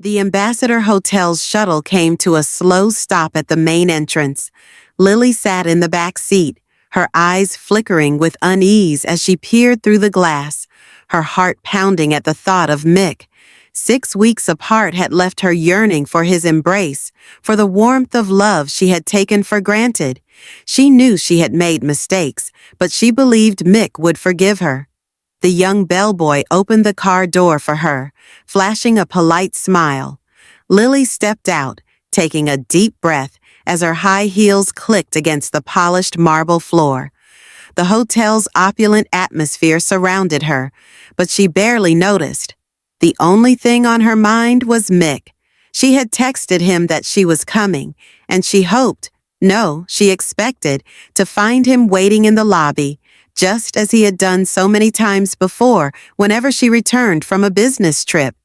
The Ambassador Hotel's shuttle came to a slow stop at the main entrance. Lily sat in the back seat, her eyes flickering with unease as she peered through the glass, her heart pounding at the thought of Mick. 6 weeks apart had left her yearning for his embrace, for the warmth of love she had taken for granted. She knew she had made mistakes, but she believed Mick would forgive her. The young bellboy opened the car door for her, flashing a polite smile. Lily stepped out, taking a deep breath as her high heels clicked against the polished marble floor. The hotel's opulent atmosphere surrounded her, but she barely noticed. The only thing on her mind was Mick. She had texted him that she was coming, and she hoped, no, she expected, to find him waiting in the lobby, just as he had done so many times before whenever she returned from a business trip.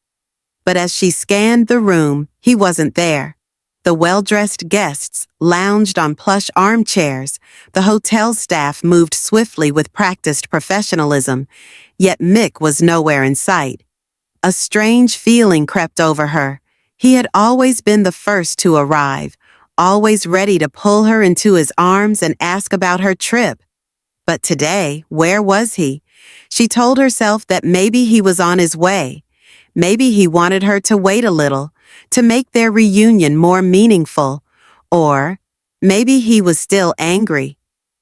But as she scanned the room, he wasn't there. The well-dressed guests lounged on plush armchairs. The hotel staff moved swiftly with practiced professionalism, yet Mick was nowhere in sight. A strange feeling crept over her. He had always been the first to arrive, always ready to pull her into his arms and ask about her trip. But today, where was he? She told herself that maybe he was on his way. Maybe he wanted her to wait a little, to make their reunion more meaningful. Or maybe he was still angry.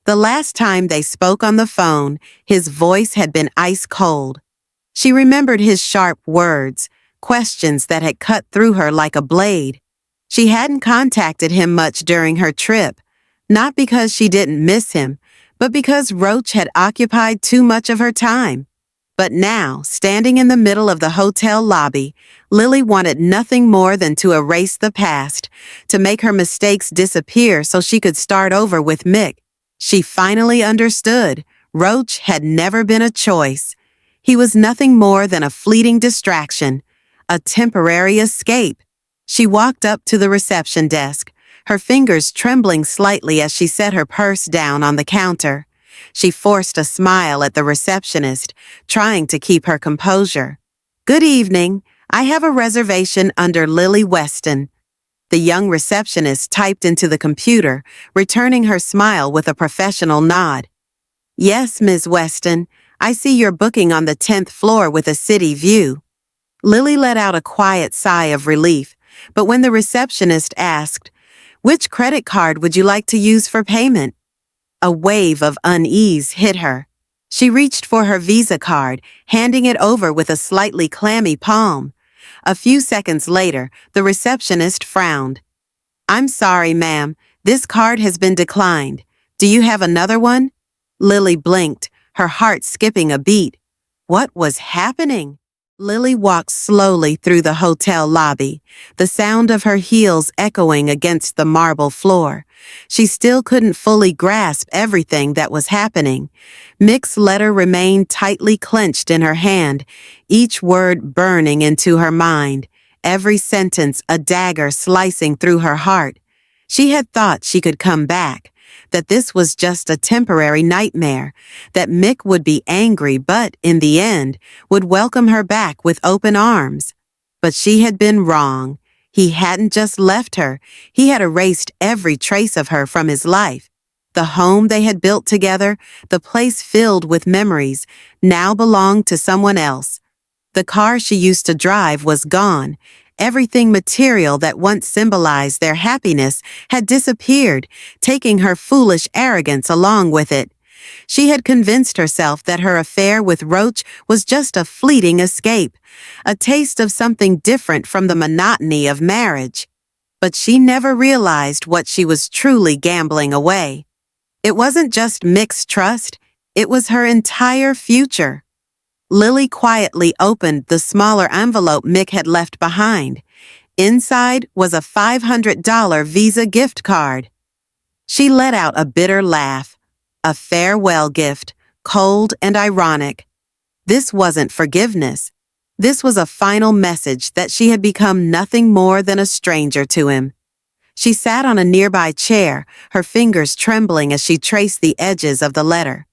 The last time they spoke on the phone, his voice had been ice cold. She remembered his sharp words, questions that had cut through her like a blade. She hadn't contacted him much during her trip, not because she didn't miss him, but because Roach had occupied too much of her time. But now, standing in the middle of the hotel lobby, Lily wanted nothing more than to erase the past, to make her mistakes disappear so she could start over with Mick. She finally understood. Roach had never been a choice. He was nothing more than a fleeting distraction, a temporary escape. She walked up to the reception desk, her fingers trembling slightly as she set her purse down on the counter. She forced a smile at the receptionist, trying to keep her composure. "Good evening. I have a reservation under Lily Weston." The young receptionist typed into the computer, returning her smile with a professional nod. "Yes, Ms. Weston. I see you're booking on the 10th floor with a city view." Lily let out a quiet sigh of relief, but when the receptionist asked, "Which credit card would you like to use for payment?" a wave of unease hit her. She reached for her Visa card, handing it over with a slightly clammy palm. A few seconds later, the receptionist frowned. "I'm sorry, ma'am. This card has been declined. Do you have another one?" Lily blinked, her heart skipping a beat. What was happening? Lily walked slowly through the hotel lobby, the sound of her heels echoing against the marble floor. She still couldn't fully grasp everything that was happening. Mick's letter remained tightly clenched in her hand, each word burning into her mind, every sentence a dagger slicing through her heart. She had thought she could come back, that this was just a temporary nightmare, that Mick would be angry but, in the end, would welcome her back with open arms. But she had been wrong. He hadn't just left her, he had erased every trace of her from his life. The home they had built together, the place filled with memories, now belonged to someone else. The car she used to drive was gone. Everything material that once symbolized their happiness had disappeared, taking her foolish arrogance along with it. She had convinced herself that her affair with Roach was just a fleeting escape, a taste of something different from the monotony of marriage. But she never realized what she was truly gambling away. It wasn't just Mick's trust, it was her entire future. Lily quietly opened the smaller envelope Mick had left behind. Inside was a $500 Visa gift card. She let out a bitter laugh. A farewell gift, cold and ironic. This wasn't forgiveness. This was a final message that she had become nothing more than a stranger to him. She sat on a nearby chair, her fingers trembling as she traced the edges of the letter.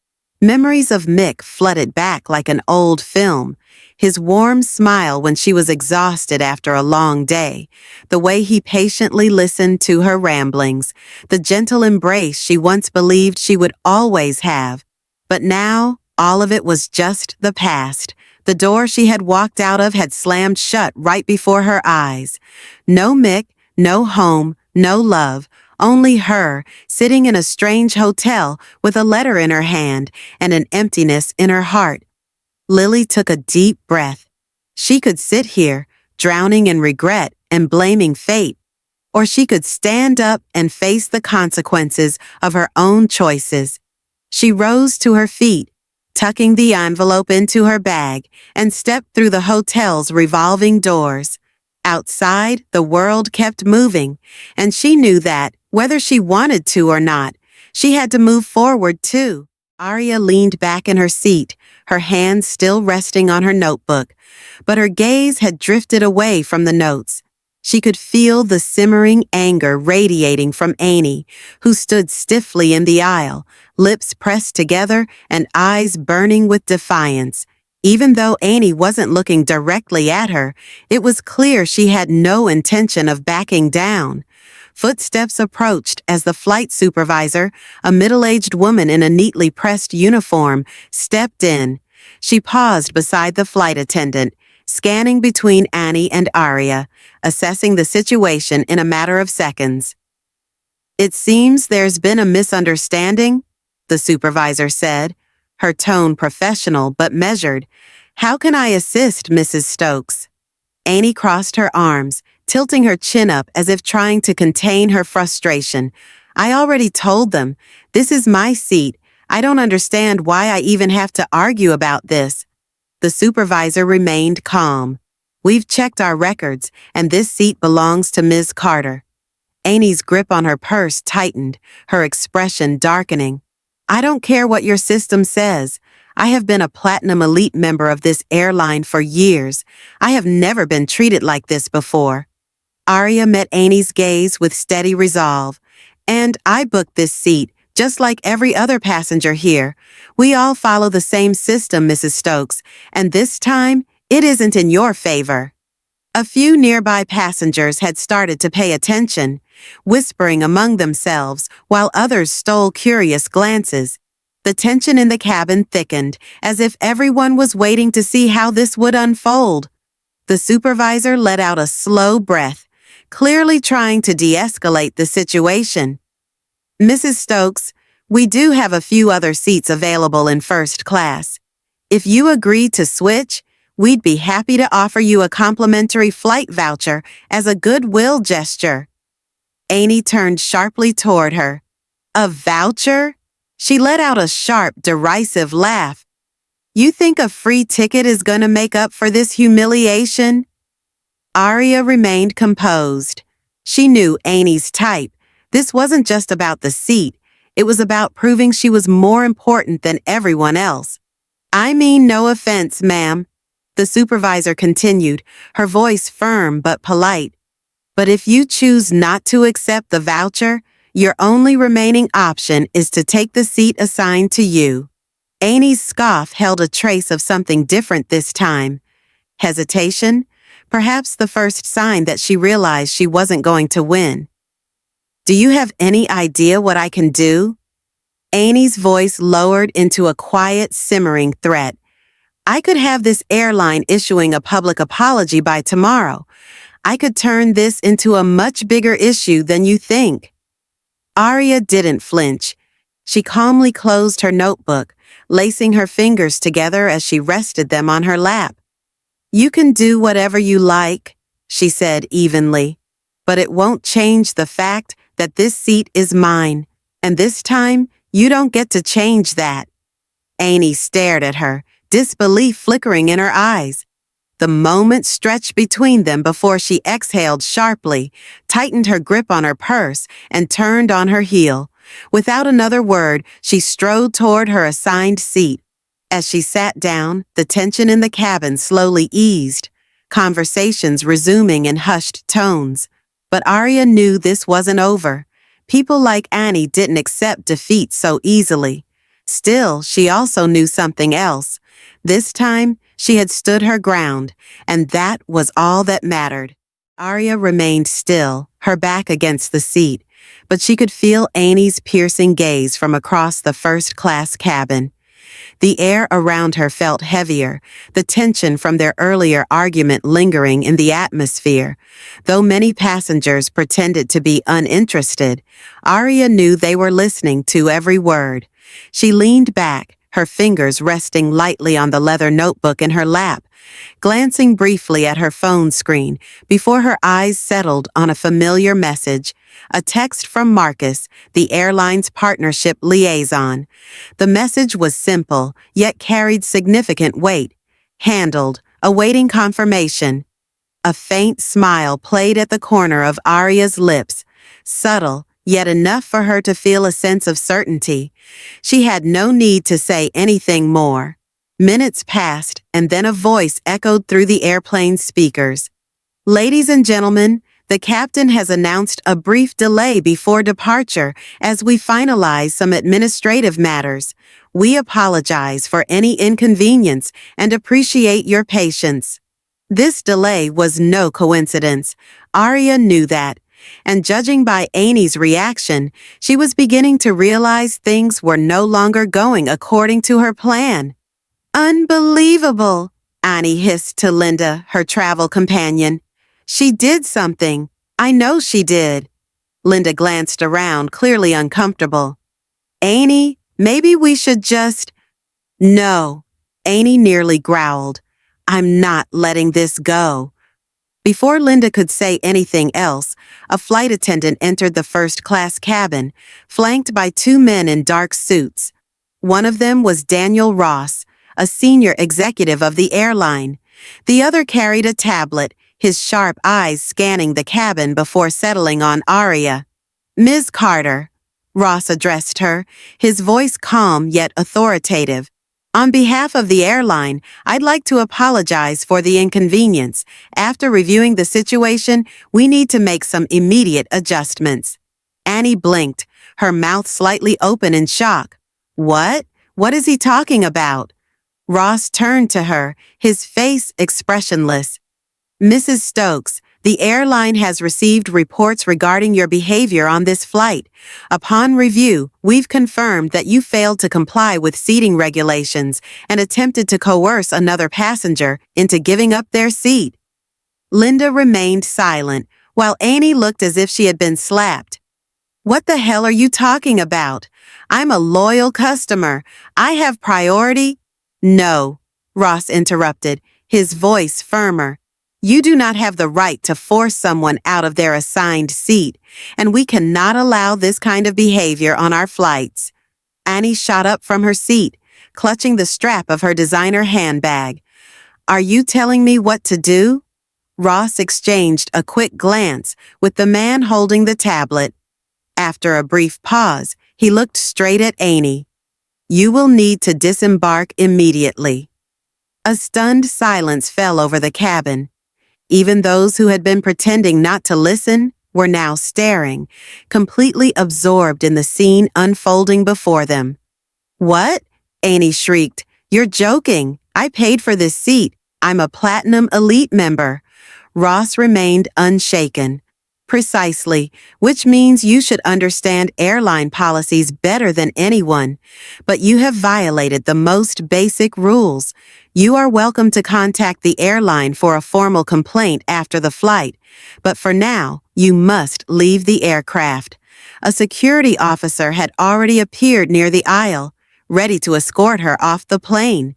Memories of Mick flooded back like an old film, his warm smile when she was exhausted after a long day, the way he patiently listened to her ramblings, the gentle embrace she once believed she would always have. But now, all of it was just the past. The door she had walked out of had slammed shut right before her eyes. No Mick, no home, no love, only her, sitting in a strange hotel with a letter in her hand and an emptiness in her heart. Lily took a deep breath. She could sit here, drowning in regret and blaming fate, or she could stand up and face the consequences of her own choices. She rose to her feet, tucking the envelope into her bag, and stepped through the hotel's revolving doors. Outside, the world kept moving, and she knew that, whether she wanted to or not, she had to move forward too. Arya leaned back in her seat, her hands still resting on her notebook, but her gaze had drifted away from the notes. She could feel the simmering anger radiating from Annie, who stood stiffly in the aisle, lips pressed together and eyes burning with defiance. Even though Annie wasn't looking directly at her, it was clear she had no intention of backing down. Footsteps approached as the flight supervisor, a middle-aged woman in a neatly pressed uniform, stepped in. She paused beside the flight attendant, scanning between Annie and Arya, assessing the situation in a matter of seconds. "It seems there's been a misunderstanding," the supervisor said, her tone professional but measured. "How can I assist, Mrs. Stokes?" Annie crossed her arms, tilting her chin up as if trying to contain her frustration. "I already told them. This is my seat. I don't understand why I even have to argue about this." The supervisor remained calm. "We've checked our records, and this seat belongs to Ms. Carter." Annie's grip on her purse tightened, her expression darkening. "I don't care what your system says. I have been a Platinum Elite member of this airline for years. I have never been treated like this before." Arya met Annie's gaze with steady resolve. "And I booked this seat, just like every other passenger here. We all follow the same system, Mrs. Stokes, and this time, it isn't in your favor." A few nearby passengers had started to pay attention, whispering among themselves while others stole curious glances. The tension in the cabin thickened, as if everyone was waiting to see how this would unfold. The supervisor let out a slow breath, clearly trying to de-escalate the situation. "Mrs. Stokes, we do have a few other seats available in first class. If you agree to switch, we'd be happy to offer you a complimentary flight voucher as a goodwill gesture." Annie turned sharply toward her. "A voucher?" She let out a sharp, derisive laugh. "You think a free ticket is going to make up for this humiliation?" Arya remained composed. She knew Annie's type. This wasn't just about the seat. It was about proving she was more important than everyone else. "I mean no offense, ma'am," the supervisor continued, her voice firm but polite. "But if you choose not to accept the voucher, your only remaining option is to take the seat assigned to you." Annie's scoff held a trace of something different this time. Hesitation? Perhaps the first sign that she realized she wasn't going to win. "Do you have any idea what I can do?" Annie's voice lowered into a quiet, simmering threat. "I could have this airline issuing a public apology by tomorrow. I could turn this into a much bigger issue than you think." Arya didn't flinch. She calmly closed her notebook, lacing her fingers together as she rested them on her lap. "You can do whatever you like," she said evenly, "but it won't change the fact that this seat is mine, and this time you don't get to change that." Annie stared at her, disbelief flickering in her eyes. The moment stretched between them before she exhaled sharply, tightened her grip on her purse, and turned on her heel. Without another word, she strode toward her assigned seat. As she sat down, the tension in the cabin slowly eased, conversations resuming in hushed tones. But Arya knew this wasn't over. People like Annie didn't accept defeat so easily. Still, she also knew something else. This time, She had stood her ground, and that was all that mattered. Arya remained still, her back against the seat, but she could feel Annie's piercing gaze from across the first-class cabin. The air around her felt heavier, the tension from their earlier argument lingering in the atmosphere. Though many passengers pretended to be uninterested, Arya knew they were listening to every word. She leaned back, her fingers resting lightly on the leather notebook in her lap, glancing briefly at her phone screen before her eyes settled on a familiar message, a text from Marcus, the airline's partnership liaison. The message was simple, yet carried significant weight. Handled, awaiting confirmation. A faint smile played at the corner of Arya's lips, subtle, yet enough for her to feel a sense of certainty. She had no need to say anything more. Minutes passed, and then a voice echoed through the airplane's speakers. "Ladies and gentlemen, the captain has announced a brief delay before departure as we finalize some administrative matters. We apologize for any inconvenience and appreciate your patience." This delay was no coincidence. Arya knew that, and judging by Annie's reaction, she was beginning to realize things were no longer going according to her plan. "Unbelievable," Annie hissed to Linda, her travel companion. "She did something. I know she did." Linda glanced around, clearly uncomfortable. "Annie, maybe we should just—" "No," Annie nearly growled. "I'm not letting this go." Before Linda could say anything else, a flight attendant entered the first-class cabin, flanked by two men in dark suits. One of them was Daniel Ross, a senior executive of the airline. The other carried a tablet, his sharp eyes scanning the cabin before settling on Arya. "Ms. Carter," Ross addressed her, his voice calm yet authoritative. "On behalf of the airline, I'd like to apologize for the inconvenience. After reviewing the situation, we need to make some immediate adjustments." Annie blinked, her mouth slightly open in shock. "What? What is he talking about?" Ross turned to her, his face expressionless. "Mrs. Stokes, the airline has received reports regarding your behavior on this flight. Upon review, we've confirmed that you failed to comply with seating regulations and attempted to coerce another passenger into giving up their seat." Linda remained silent, while Annie looked as if she had been slapped. "What the hell are you talking about? I'm a loyal customer. I have priority." "No," Ross interrupted, his voice firmer. "You do not have the right to force someone out of their assigned seat, and we cannot allow this kind of behavior on our flights." Annie shot up from her seat, clutching the strap of her designer handbag. "Are you telling me what to do?" Ross exchanged a quick glance with the man holding the tablet. After a brief pause, he looked straight at Annie. "You will need to disembark immediately." A stunned silence fell over the cabin. Even those who had been pretending not to listen were now staring, completely absorbed in the scene unfolding before them. "What?" Annie shrieked. "You're joking. I paid for this seat. I'm a Platinum Elite member." Ross remained unshaken. "Precisely, which means you should understand airline policies better than anyone. But you have violated the most basic rules. You are welcome to contact the airline for a formal complaint after the flight, but for now, you must leave the aircraft." A security officer had already appeared near the aisle, ready to escort her off the plane.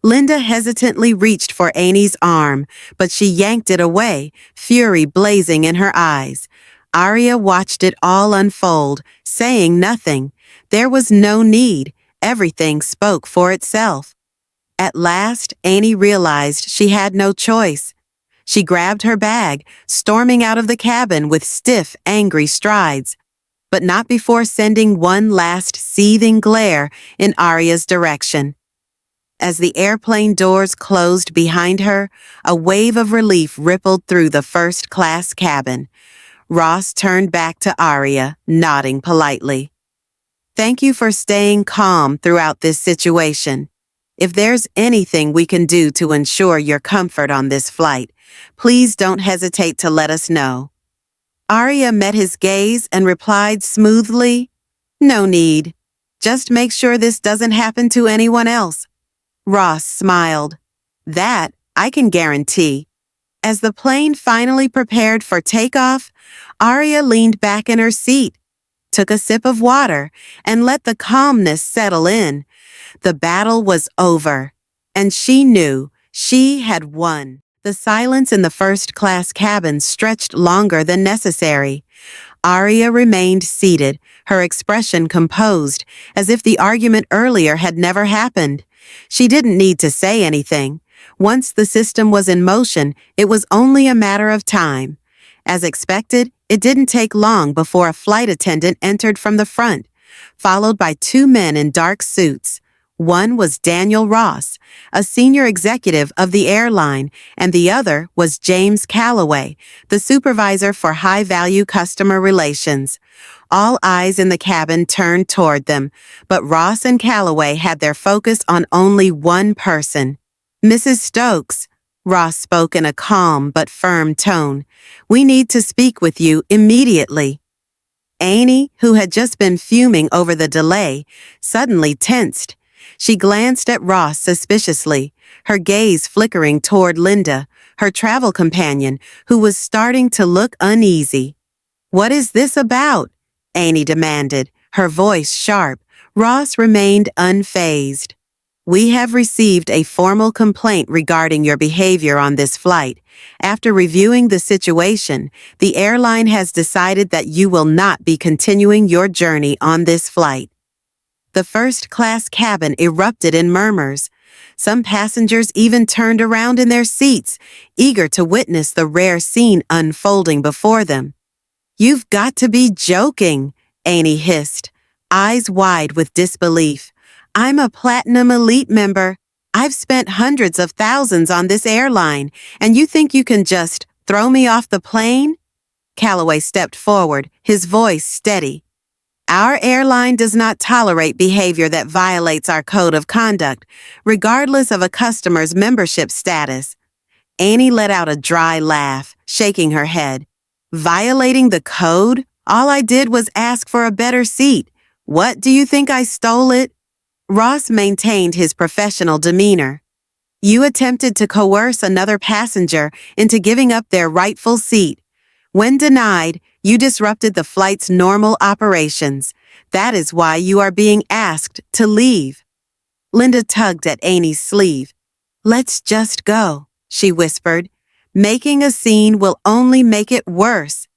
Linda hesitantly reached for Annie's arm, but she yanked it away, fury blazing in her eyes. Arya watched it all unfold, saying nothing. There was no need. Everything spoke for itself. At last, Annie realized she had no choice. She grabbed her bag, storming out of the cabin with stiff, angry strides, but not before sending one last seething glare in Arya's direction. As the airplane doors closed behind her, a wave of relief rippled through the first-class cabin. Ross turned back to Arya, nodding politely. "Thank you for staying calm throughout this situation. If there's anything we can do to ensure your comfort on this flight, please don't hesitate to let us know. Arya met his gaze and replied smoothly, "No need. Just make sure this doesn't happen to anyone else." Ross smiled. "That I can guarantee." As the plane finally prepared for takeoff, Arya leaned back in her seat, took a sip of water, and let the calmness settle in. The battle was over, and she knew she had won. The silence in the first-class cabin stretched longer than necessary. Arya remained seated, her expression composed, as if the argument earlier had never happened. She didn't need to say anything. Once the system was in motion, it was only a matter of time. As expected, it didn't take long before a flight attendant entered from the front, followed by two men in dark suits. One was Daniel Ross, a senior executive of the airline, and the other was James Calloway, the supervisor for high-value customer relations. All eyes in the cabin turned toward them, but Ross and Calloway had their focus on only one person. "Mrs. Stokes," Ross spoke in a calm but firm tone, "we need to speak with you immediately." Annie, who had just been fuming over the delay, suddenly tensed. She glanced at Ross suspiciously, her gaze flickering toward Linda, her travel companion, who was starting to look uneasy. "What is this about?" Annie demanded, her voice sharp. Ross remained unfazed. "We have received a formal complaint regarding your behavior on this flight. After reviewing the situation, the airline has decided that you will not be continuing your journey on this flight." The first-class cabin erupted in murmurs. Some passengers even turned around in their seats, eager to witness the rare scene unfolding before them. "You've got to be joking," Annie hissed, eyes wide with disbelief. "I'm a Platinum Elite member. I've spent hundreds of thousands on this airline, and you think you can just throw me off the plane?" Calloway stepped forward, his voice steady. "Our airline does not tolerate behavior that violates our code of conduct, regardless of a customer's membership status." Annie let out a dry laugh, shaking her head. "Violating the code? All I did was ask for a better seat. What, do you think I stole it?" Ross maintained his professional demeanor. "You attempted to coerce another passenger into giving up their rightful seat. When denied, you disrupted the flight's normal operations. That is why you are being asked to leave." Linda tugged at Annie's sleeve. "Let's just go," she whispered. "Making a scene will only make it worse."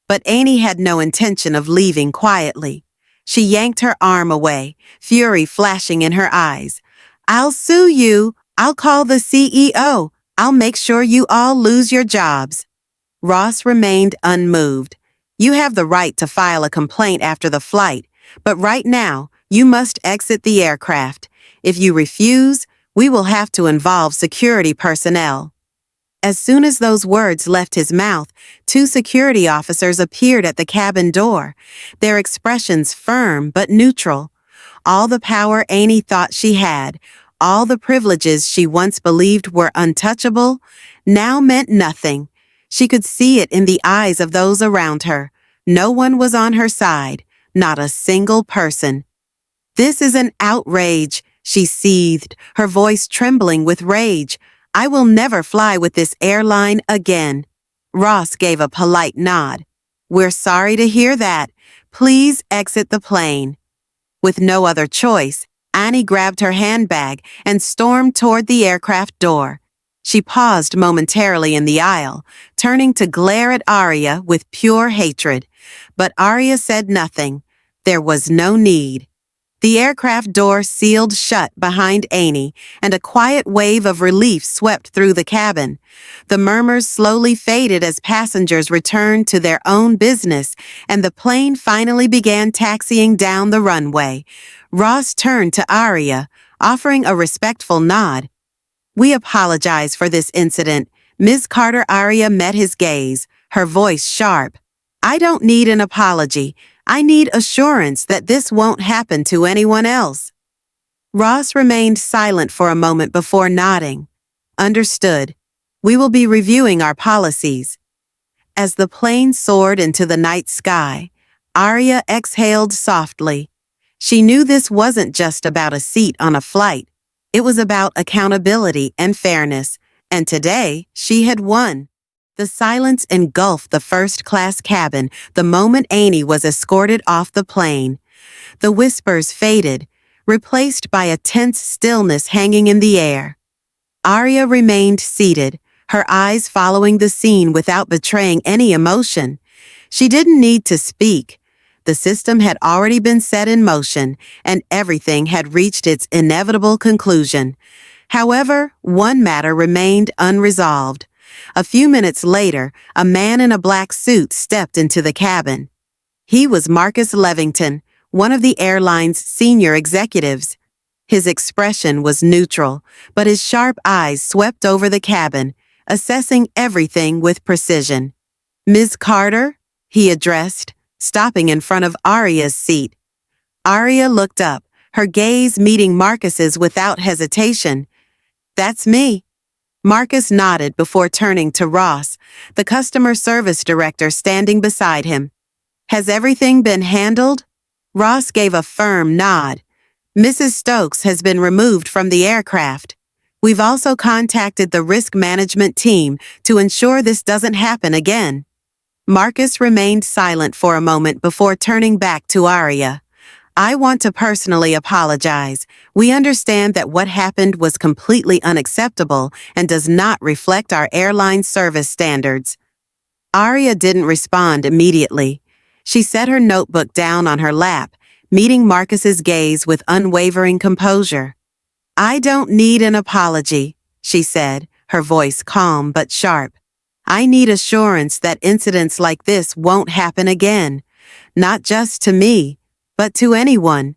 But Annie had no intention of leaving quietly. She yanked her arm away, fury flashing in her eyes. "I'll sue you. I'll call the CEO. I'll make sure you all lose your jobs." Ross remained unmoved. "You have the right to file a complaint after the flight, but right now, you must exit the aircraft. If you refuse, we will have to involve security personnel." As soon as those words left his mouth, two security officers appeared at the cabin door, their expressions firm but neutral. All the power Annie thought she had, all the privileges she once believed were untouchable, now meant nothing. She could see it in the eyes of those around her. No one was on her side, not a single person. "This is an outrage," she seethed, her voice trembling with rage. "I will never fly with this airline again." Ross gave a polite nod. "We're sorry to hear that. Please exit the plane." With no other choice, Annie grabbed her handbag and stormed toward the aircraft door. She paused momentarily in the aisle, turning to glare at Arya with pure hatred. But Arya said nothing. There was no need. The aircraft door sealed shut behind Annie, and a quiet wave of relief swept through the cabin. The murmurs slowly faded as passengers returned to their own business, and the plane finally began taxiing down the runway. Ross turned to Arya, offering a respectful nod. "We apologize for this incident." Ms. Carter. Arya met his gaze, her voice sharp. "I don't need an apology. I need assurance that this won't happen to anyone else." Ross remained silent for a moment before nodding. Understood. We will be reviewing our policies. As the plane soared into the night sky, Arya exhaled softly. She knew this wasn't just about a seat on a flight. It was about accountability and fairness, and today she had won. The silence engulfed the first-class cabin the moment Annie was escorted off the plane. The whispers faded, replaced by a tense stillness hanging in the air. Arya remained seated, her eyes following the scene without betraying any emotion. She didn't need to speak. The system had already been set in motion, and everything had reached its inevitable conclusion. However, one matter remained unresolved. A few minutes later, a man in a black suit stepped into the cabin. He was Marcus Levington, one of the airline's senior executives. His expression was neutral, but his sharp eyes swept over the cabin, assessing everything with precision. "Ms. Carter?" he addressed, stopping in front of Arya's seat. Arya looked up, her gaze meeting Marcus's without hesitation. "That's me." Marcus nodded before turning to Ross, the customer service director standing beside him. "Has everything been handled?" Ross gave a firm nod. "Mrs. Stokes has been removed from the aircraft. We've also contacted the risk management team to ensure this doesn't happen again." Marcus remained silent for a moment before turning back to Arya. "I want to personally apologize. We understand that what happened was completely unacceptable and does not reflect our airline service standards." Arya didn't respond immediately. She set her notebook down on her lap, meeting Marcus's gaze with unwavering composure. "I don't need an apology," she said, her voice calm but sharp. "I need assurance that incidents like this won't happen again, not just to me, but to anyone."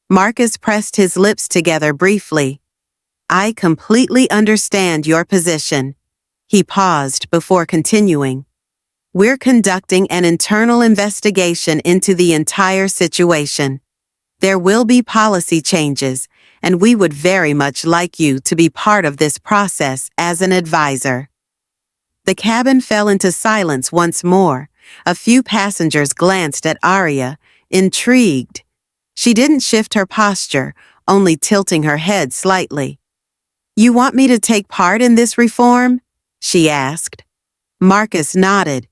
Marcus pressed his lips together briefly. "I completely understand your position." He paused before continuing. "We're conducting an internal investigation into the entire situation. There will be policy changes, and we would very much like you to be part of this process as an advisor." The cabin fell into silence once more. A few passengers glanced at Arya, intrigued. She didn't shift her posture, only tilting her head slightly. "You want me to take part in this reform?" she asked. Marcus nodded.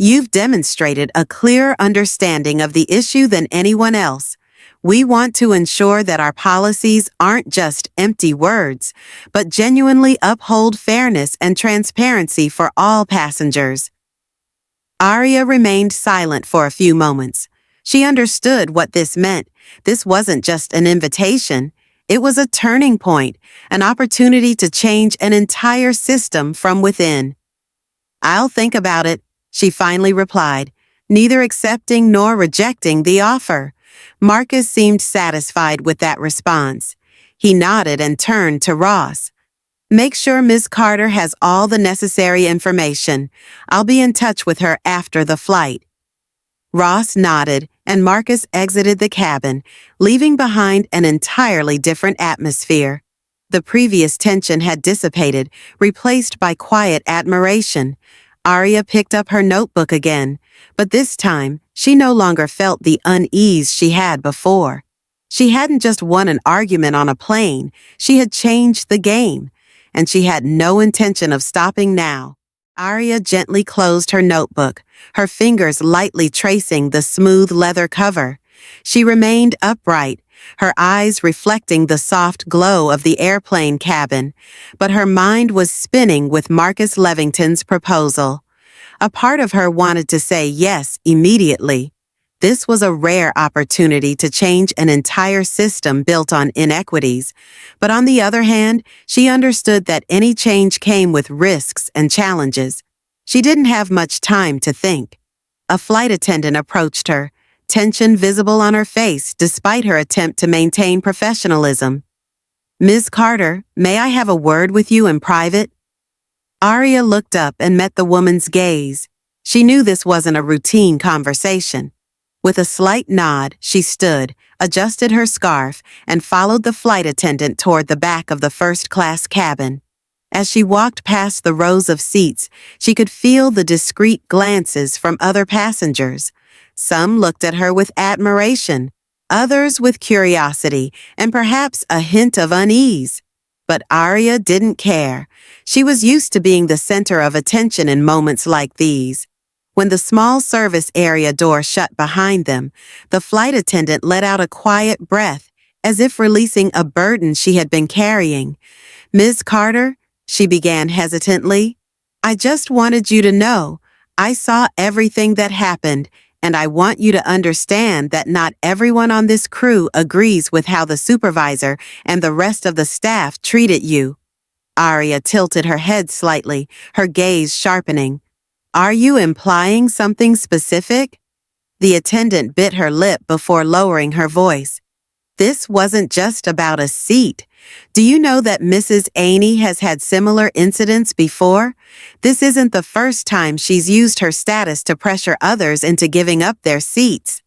"You've demonstrated a clearer understanding of the issue than anyone else. We want to ensure that our policies aren't just empty words, but genuinely uphold fairness and transparency for all passengers." Arya remained silent for a few moments. She understood what this meant. This wasn't just an invitation. It was a turning point, an opportunity to change an entire system from within. "I'll think about it," she finally replied, neither accepting nor rejecting the offer. Marcus seemed satisfied with that response. He nodded and turned to Ross. "Make sure Ms. Carter has all the necessary information. I'll be in touch with her after the flight." Ross nodded, and Marcus exited the cabin, leaving behind an entirely different atmosphere. The previous tension had dissipated, replaced by quiet admiration. Arya picked up her notebook again, but this time she no longer felt the unease she had before. She hadn't just won an argument on a plane, she had changed the game, and she had no intention of stopping now. Arya gently closed her notebook, her fingers lightly tracing the smooth leather cover. She remained upright, her eyes reflecting the soft glow of the airplane cabin, but her mind was spinning with Marcus Levington's proposal. A part of her wanted to say yes immediately. This was a rare opportunity to change an entire system built on inequities, but on the other hand, she understood that any change came with risks and challenges. She didn't have much time to think. A flight attendant approached her, tension visible on her face despite her attempt to maintain professionalism. "Ms. Carter, may I have a word with you in private?" Arya looked up and met the woman's gaze. She knew this wasn't a routine conversation. With a slight nod, she stood, adjusted her scarf, and followed the flight attendant toward the back of the first-class cabin. As she walked past the rows of seats, she could feel the discreet glances from other passengers. Some looked at her with admiration, others with curiosity, and perhaps a hint of unease. But Arya didn't care. She was used to being the center of attention in moments like these. When the small service area door shut behind them, the flight attendant let out a quiet breath, as if releasing a burden she had been carrying. "Ms. Carter," she began hesitantly, "I just wanted you to know, I saw everything that happened, and I want you to understand that not everyone on this crew agrees with how the supervisor and the rest of the staff treated you." Arya tilted her head slightly, her gaze sharpening. "Are you implying something specific?" The attendant bit her lip before lowering her voice. "This wasn't just about a seat. Do you know that Mrs. Aney has had similar incidents before? This isn't the first time she's used her status to pressure others into giving up their seats."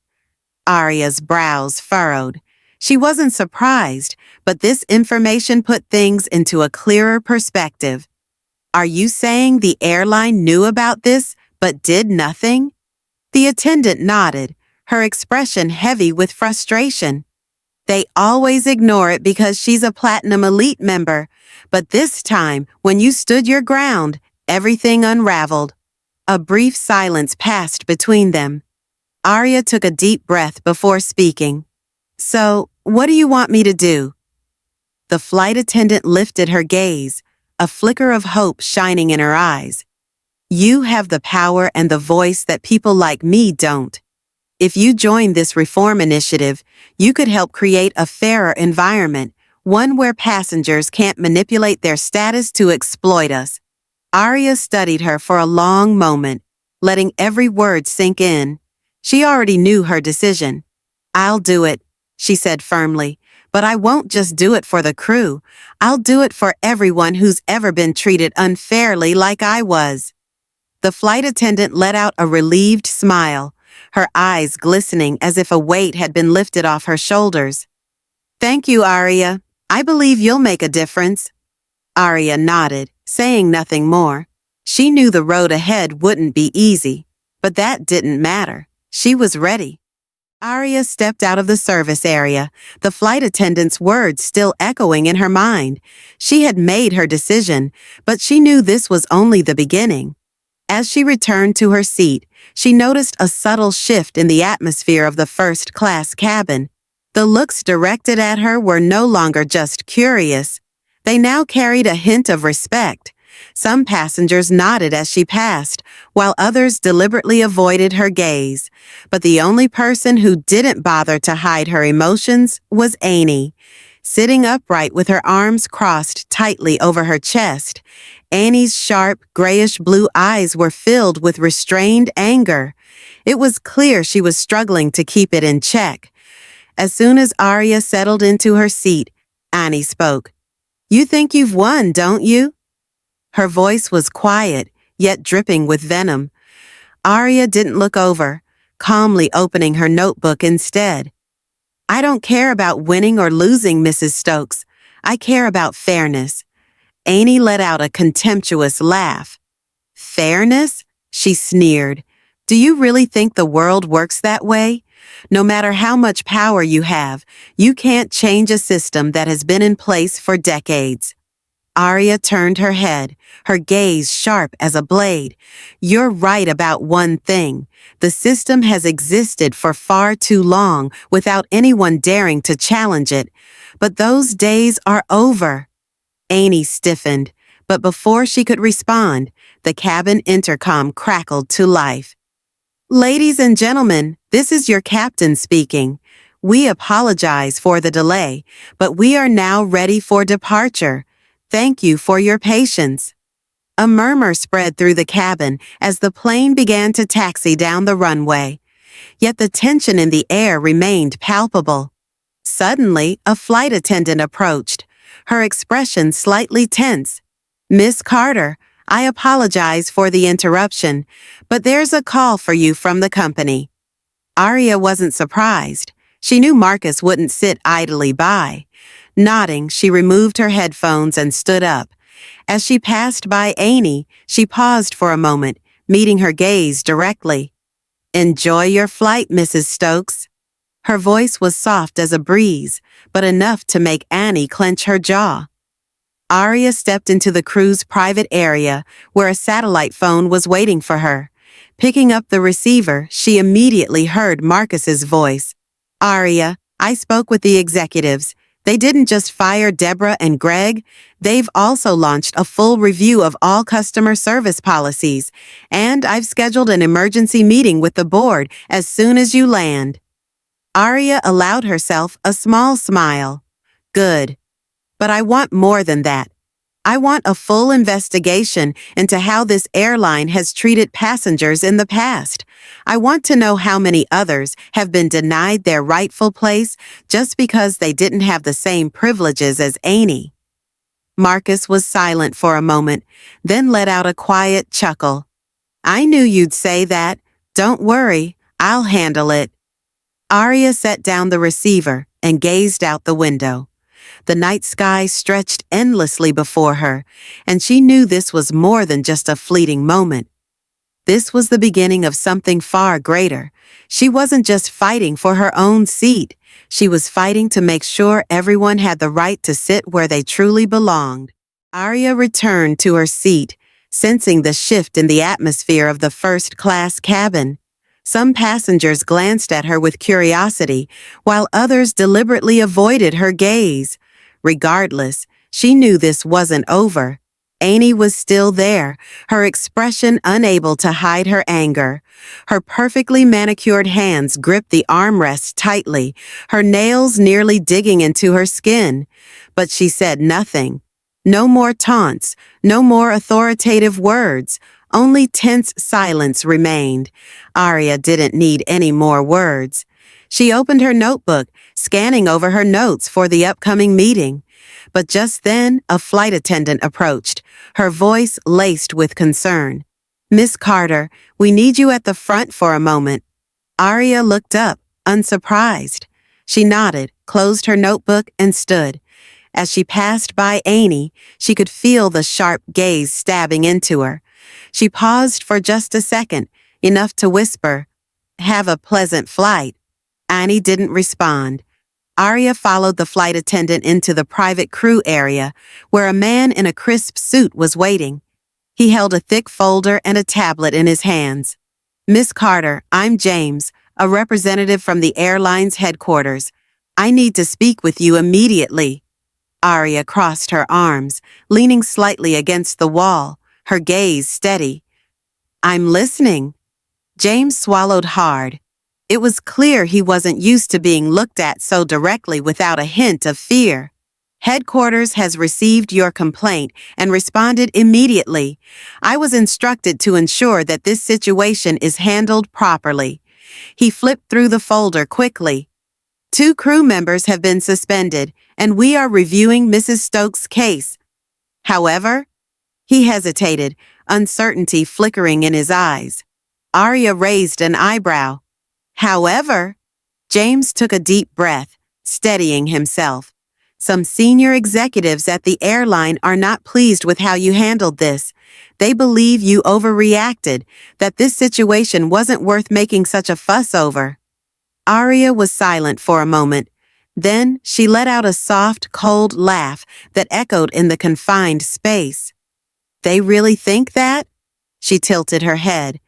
Arya's brows furrowed. She wasn't surprised, but this information put things into a clearer perspective. "Are you saying the airline knew about this, but did nothing?" The attendant nodded, her expression heavy with frustration. "They always ignore it because she's a Platinum Elite member, but this time, when you stood your ground, everything unraveled." A brief silence passed between them. Arya took a deep breath before speaking. "So, what do you want me to do?" The flight attendant lifted her gaze, a flicker of hope shining in her eyes. "You have the power and the voice that people like me don't. If you join this reform initiative, you could help create a fairer environment, one where passengers can't manipulate their status to exploit us." Arya studied her for a long moment, letting every word sink in. She already knew her decision. "I'll do it," she said firmly, "but I won't just do it for the crew. I'll do it for everyone who's ever been treated unfairly like I was." The flight attendant let out a relieved smile, her eyes glistening as if a weight had been lifted off her shoulders. "Thank you, Arya. I believe you'll make a difference." Arya nodded, saying nothing more. She knew the road ahead wouldn't be easy, but that didn't matter. She was ready. Arya stepped out of the service area, the flight attendant's words still echoing in her mind. She had made her decision, but she knew this was only the beginning. As she returned to her seat, she noticed a subtle shift in the atmosphere of the first-class cabin. The looks directed at her were no longer just curious. They now carried a hint of respect. Some passengers nodded as she passed, while others deliberately avoided her gaze. But the only person who didn't bother to hide her emotions was Annie. Sitting upright with her arms crossed tightly over her chest, Annie's sharp, grayish-blue eyes were filled with restrained anger. It was clear she was struggling to keep it in check. As soon as Arya settled into her seat, Annie spoke. "You think you've won, don't you?" Her voice was quiet, yet dripping with venom. Arya didn't look over, calmly opening her notebook instead. "I don't care about winning or losing, Mrs. Stokes. I care about fairness." Annie let out a contemptuous laugh. "Fairness?" she sneered. "Do you really think the world works that way? No matter how much power you have, you can't change a system that has been in place for decades." Arya turned her head, her gaze sharp as a blade. "You're right about one thing. The system has existed for far too long without anyone daring to challenge it. But those days are over." Annie stiffened, but before she could respond, the cabin intercom crackled to life. "Ladies and gentlemen, this is your captain speaking. We apologize for the delay, but we are now ready for departure. Thank you for your patience." A murmur spread through the cabin as the plane began to taxi down the runway. Yet the tension in the air remained palpable. Suddenly, a flight attendant approached, her expression slightly tense. "Miss Carter, I apologize for the interruption, but there's a call for you from the company." Arya wasn't surprised. She knew Marcus wouldn't sit idly by. Nodding, she removed her headphones and stood up. As she passed by Amy, she paused for a moment, meeting her gaze directly. "Enjoy your flight, Mrs. Stokes." Her voice was soft as a breeze, but enough to make Annie clench her jaw. Aria stepped into the crew's private area, where a satellite phone was waiting for her. Picking up the receiver, she immediately heard Marcus's voice. "Aria, I spoke with the executives. They didn't just fire Deborah and Greg, they've also launched a full review of all customer service policies, and I've scheduled an emergency meeting with the board as soon as you land." Aria allowed herself a small smile. "Good. But I want more than that. I want a full investigation into how this airline has treated passengers in the past. I want to know how many others have been denied their rightful place just because they didn't have the same privileges as Amy." Marcus was silent for a moment, then let out a quiet chuckle. "I knew you'd say that. Don't worry, I'll handle it." Aria set down the receiver and gazed out the window. The night sky stretched endlessly before her, and she knew this was more than just a fleeting moment. This was the beginning of something far greater. She wasn't just fighting for her own seat. She was fighting to make sure everyone had the right to sit where they truly belonged. Aria returned to her seat, sensing the shift in the atmosphere of the first-class cabin. Some passengers glanced at her with curiosity, while others deliberately avoided her gaze. Regardless, she knew this wasn't over. Amy was still there, her expression unable to hide her anger. Her perfectly manicured hands gripped the armrests tightly, her nails nearly digging into her skin. But she said nothing. No more taunts, no more authoritative words. Only tense silence remained. Aria didn't need any more words. She opened her notebook, scanning over her notes for the upcoming meeting. But just then, a flight attendant approached, her voice laced with concern. "Miss Carter, we need you at the front for a moment." Aria looked up, unsurprised. She nodded, closed her notebook, and stood. As she passed by Amy, she could feel the sharp gaze stabbing into her. She paused for just a second, enough to whisper, "Have a pleasant flight." Annie didn't respond. Aria followed the flight attendant into the private crew area, where a man in a crisp suit was waiting. He held a thick folder and a tablet in his hands. "Miss Carter, I'm James, a representative from the airline's headquarters. I need to speak with you immediately." Aria crossed her arms, leaning slightly against the wall, her gaze steady. "I'm listening." James swallowed hard. It was clear he wasn't used to being looked at so directly without a hint of fear. "Headquarters has received your complaint and responded immediately. I was instructed to ensure that this situation is handled properly." He flipped through the folder quickly. "2 crew members have been suspended, and we are reviewing Mrs. Stokes' case. However," he hesitated, uncertainty flickering in his eyes. Aria raised an eyebrow. "However," James took a deep breath, steadying himself. "Some senior executives at the airline are not pleased with how you handled this. They believe you overreacted, that this situation wasn't worth making such a fuss over." Aria was silent for a moment. Then she let out a soft, cold laugh that echoed in the confined space. "They really think that?" She tilted her head.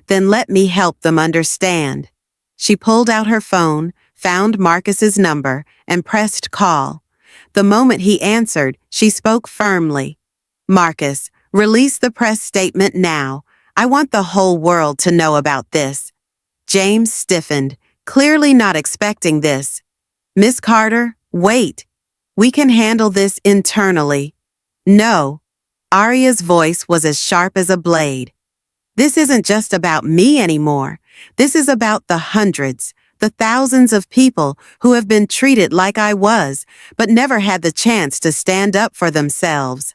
"Then let me help them understand." She pulled out her phone, found Marcus's number, and pressed call. The moment he answered, she spoke firmly. "Marcus, release the press statement now. I want the whole world to know about this." James stiffened, clearly not expecting this. "Miss Carter, wait. We can handle this internally." "No." Aria's voice was as sharp as a blade. "This isn't just about me anymore. This is about the hundreds, the thousands of people who have been treated like I was, but never had the chance to stand up for themselves."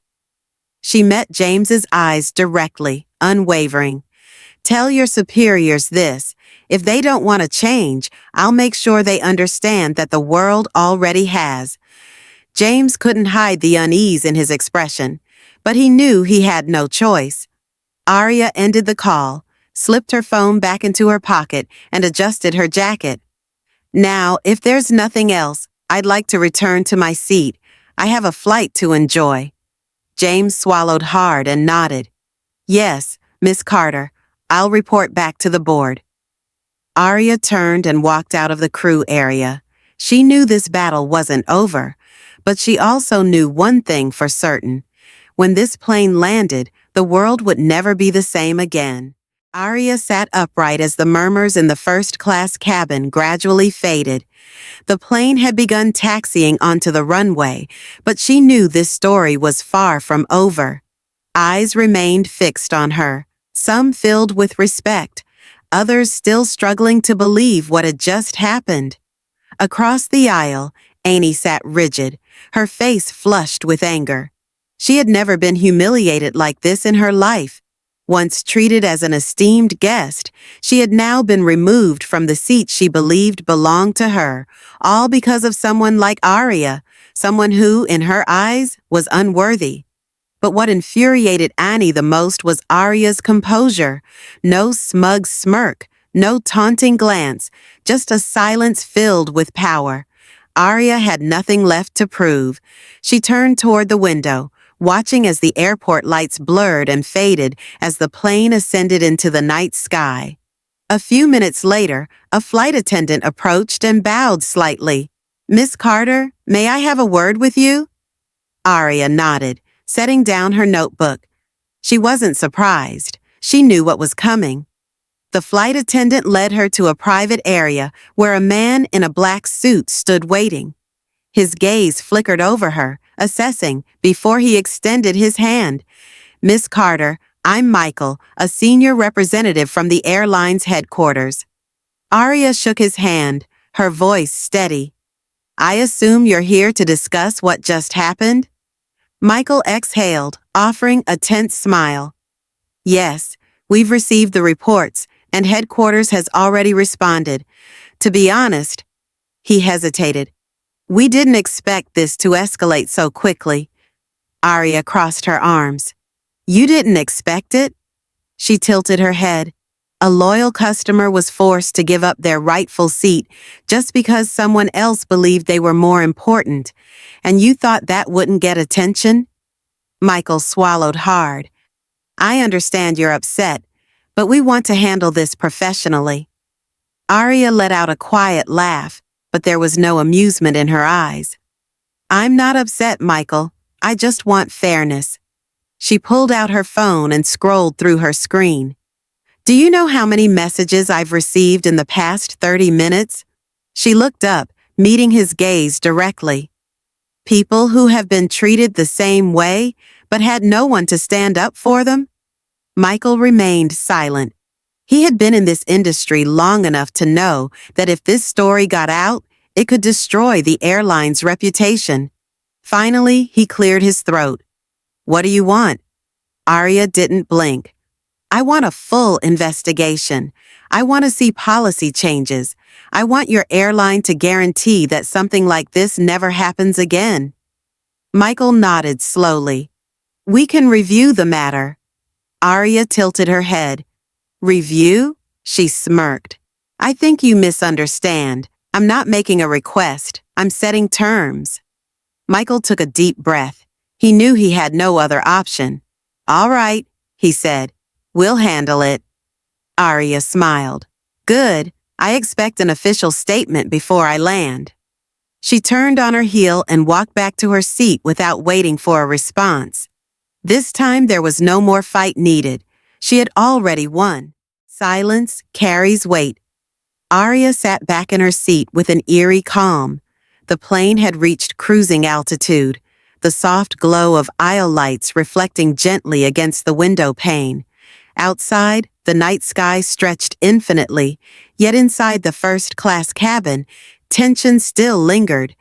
She met James's eyes directly, unwavering. Tell your superiors this. If they don't want to change, I'll make sure they understand that the world already has. James couldn't hide the unease in his expression, but he knew he had no choice. Arya ended the call, slipped her phone back into her pocket, and adjusted her jacket. Now, if there's nothing else, I'd like to return to my seat. I have a flight to enjoy. James swallowed hard and nodded. Yes, Miss Carter, I'll report back to the board. Arya turned and walked out of the crew area. She knew this battle wasn't over, but she also knew one thing for certain. When this plane landed, the world would never be the same again. Arya sat upright as the murmurs in the first-class cabin gradually faded. The plane had begun taxiing onto the runway, but she knew this story was far from over. Eyes remained fixed on her, some filled with respect, others still struggling to believe what had just happened. Across the aisle, Annie sat rigid, her face flushed with anger. She had never been humiliated like this in her life. Once treated as an esteemed guest, she had now been removed from the seat she believed belonged to her, all because of someone like Arya, someone who, in her eyes, was unworthy. But what infuriated Annie the most was Arya's composure. No smug smirk, no taunting glance, just a silence filled with power. Arya had nothing left to prove. She turned toward the window, watching as the airport lights blurred and faded as the plane ascended into the night sky. A few minutes later, a flight attendant approached and bowed slightly. "Miss Carter, may I have a word with you?" Arya nodded, setting down her notebook. She wasn't surprised. She knew what was coming. The flight attendant led her to a private area where a man in a black suit stood waiting. His gaze flickered over her, assessing, before he extended his hand. "Miss Carter, I'm Michael, a senior representative from the airline's headquarters." Arya shook his hand, her voice steady. "I assume you're here to discuss what just happened?" Michael exhaled, offering a tense smile. "Yes, we've received the reports, and headquarters has already responded. To be honest," he hesitated, "we didn't expect this to escalate so quickly." Arya crossed her arms. "You didn't expect it?" She tilted her head. A loyal customer was forced to give up their rightful seat just because someone else believed they were more important, and you thought that wouldn't get attention? Michael swallowed hard. "I understand you're upset, but we want to handle this professionally." Arya let out a quiet laugh, but there was no amusement in her eyes. "I'm not upset, Michael. I just want fairness." She pulled out her phone and scrolled through her screen. "Do you know how many messages I've received in the past 30 minutes? She looked up, meeting his gaze directly. "People who have been treated the same way, but had no one to stand up for them?" Michael remained silent. He had been in this industry long enough to know that if this story got out, it could destroy the airline's reputation. Finally, he cleared his throat. "What do you want?" Arya didn't blink. "I want a full investigation. I want to see policy changes. I want your airline to guarantee that something like this never happens again." Michael nodded slowly. "We can review the matter." Arya tilted her head. "Review?" She smirked. "I think you misunderstand. I'm not making a request. I'm setting terms." Michael took a deep breath. He knew he had no other option. "All right," he said. "We'll handle it." Arya smiled. "Good. I expect an official statement before I land." She turned on her heel and walked back to her seat without waiting for a response. This time there was no more fight needed. She had already won. Silence carries weight. Arya sat back in her seat with an eerie calm. The plane had reached cruising altitude, the soft glow of aisle lights reflecting gently against the window pane. Outside, the night sky stretched infinitely, yet inside the first-class cabin, tension still lingered.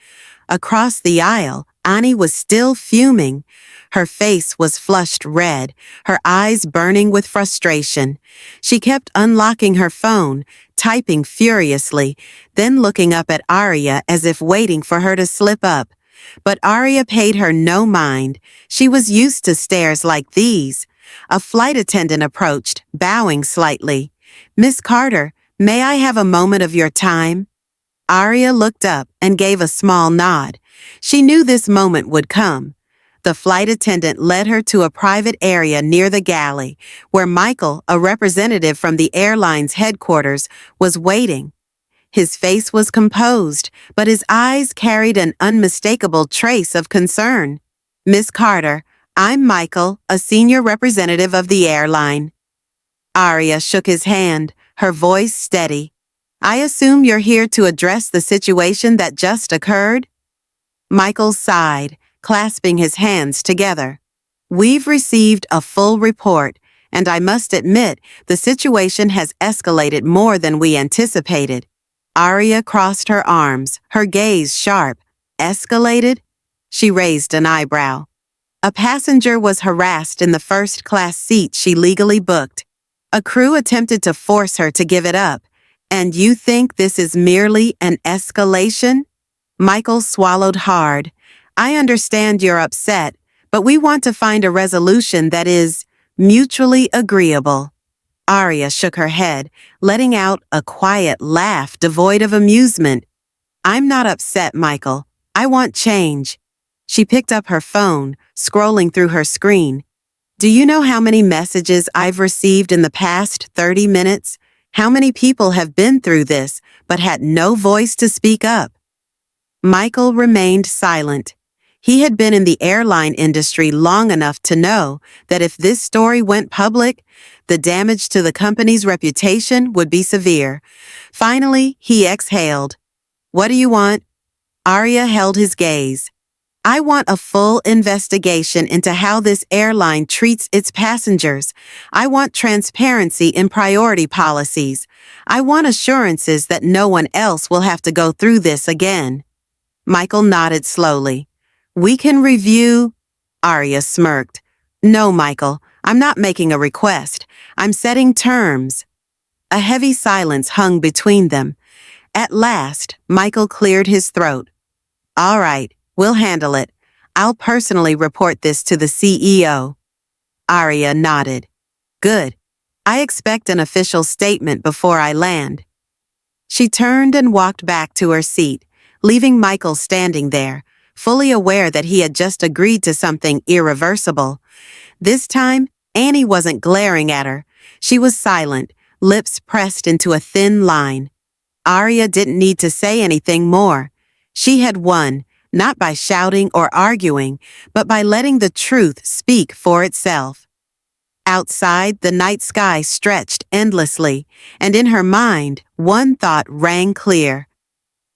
Across the aisle, Ani was still fuming. Her face was flushed red, her eyes burning with frustration. She kept unlocking her phone, typing furiously, then looking up at Arya as if waiting for her to slip up. But Arya paid her no mind. She was used to stares like these. A flight attendant approached, bowing slightly. "Miss Carter, may I have a moment of your time?" Arya looked up and gave a small nod. She knew this moment would come. The flight attendant led her to a private area near the galley, where Michael, a representative from the airline's headquarters, was waiting. His face was composed, but his eyes carried an unmistakable trace of concern. "Miss Carter, I'm Michael, a senior representative of the airline." Arya shook his hand, her voice steady. "I assume you're here to address the situation that just occurred?" Michael sighed, clasping his hands together. "We've received a full report, and I must admit the situation has escalated more than we anticipated." Arya crossed her arms, her gaze sharp. "Escalated?" She raised an eyebrow. "A passenger was harassed in the first-class seat she legally booked. A crew attempted to force her to give it up. And you think this is merely an escalation?" Michael swallowed hard. "I understand you're upset, but we want to find a resolution that is mutually agreeable." Arya shook her head, letting out a quiet laugh devoid of amusement. "I'm not upset, Michael. I want change." She picked up her phone, scrolling through her screen. "Do you know how many messages I've received in the past 30 minutes? How many people have been through this, but had no voice to speak up?" Michael remained silent. He had been in the airline industry long enough to know that if this story went public, the damage to the company's reputation would be severe. Finally, he exhaled. "What do you want?" Arya held his gaze. "I want a full investigation into how this airline treats its passengers. I want transparency in priority policies. I want assurances that no one else will have to go through this again." Michael nodded slowly. "We can review." Arya smirked. "No, Michael, I'm not making a request. I'm setting terms." A heavy silence hung between them. At last, Michael cleared his throat. "All right, we'll handle it. I'll personally report this to the CEO." Arya nodded. "Good. I expect an official statement before I land." She turned and walked back to her seat, leaving Michael standing there, fully aware that he had just agreed to something irreversible. This time, Annie wasn't glaring at her. She was silent, lips pressed into a thin line. Arya didn't need to say anything more. She had won, not by shouting or arguing, but by letting the truth speak for itself. Outside, the night sky stretched endlessly, and in her mind, one thought rang clear.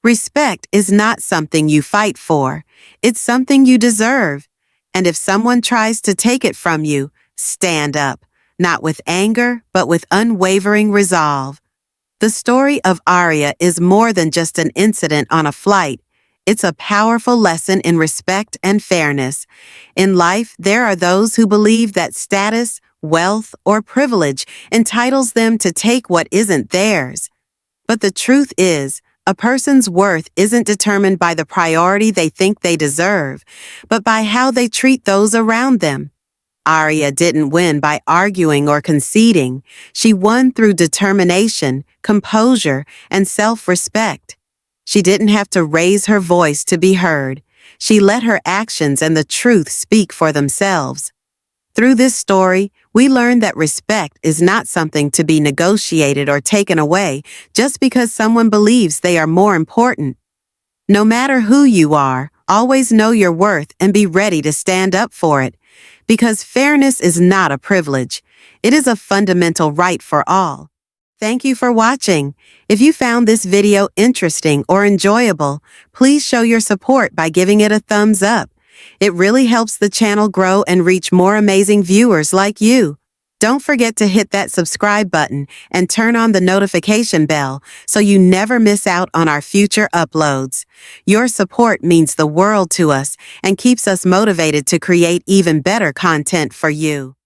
Respect is not something you fight for. It's something you deserve. And if someone tries to take it from you, stand up, not with anger, but with unwavering resolve. The story of Arya is more than just an incident on a flight. It's a powerful lesson in respect and fairness. In life, there are those who believe that status, wealth, or privilege entitles them to take what isn't theirs. But the truth is, a person's worth isn't determined by the priority they think they deserve, but by how they treat those around them. Arya didn't win by arguing or conceding. She won through determination, composure, and self-respect. She didn't have to raise her voice to be heard. She let her actions and the truth speak for themselves. Through this story, we learn that respect is not something to be negotiated or taken away just because someone believes they are more important. No matter who you are, always know your worth and be ready to stand up for it. Because fairness is not a privilege. It is a fundamental right for all. Thank you for watching. If you found this video interesting or enjoyable, please show your support by giving it a thumbs up. It really helps the channel grow and reach more amazing viewers like you. Don't forget to hit that subscribe button and turn on the notification bell so you never miss out on our future uploads. Your support means the world to us and keeps us motivated to create even better content for you.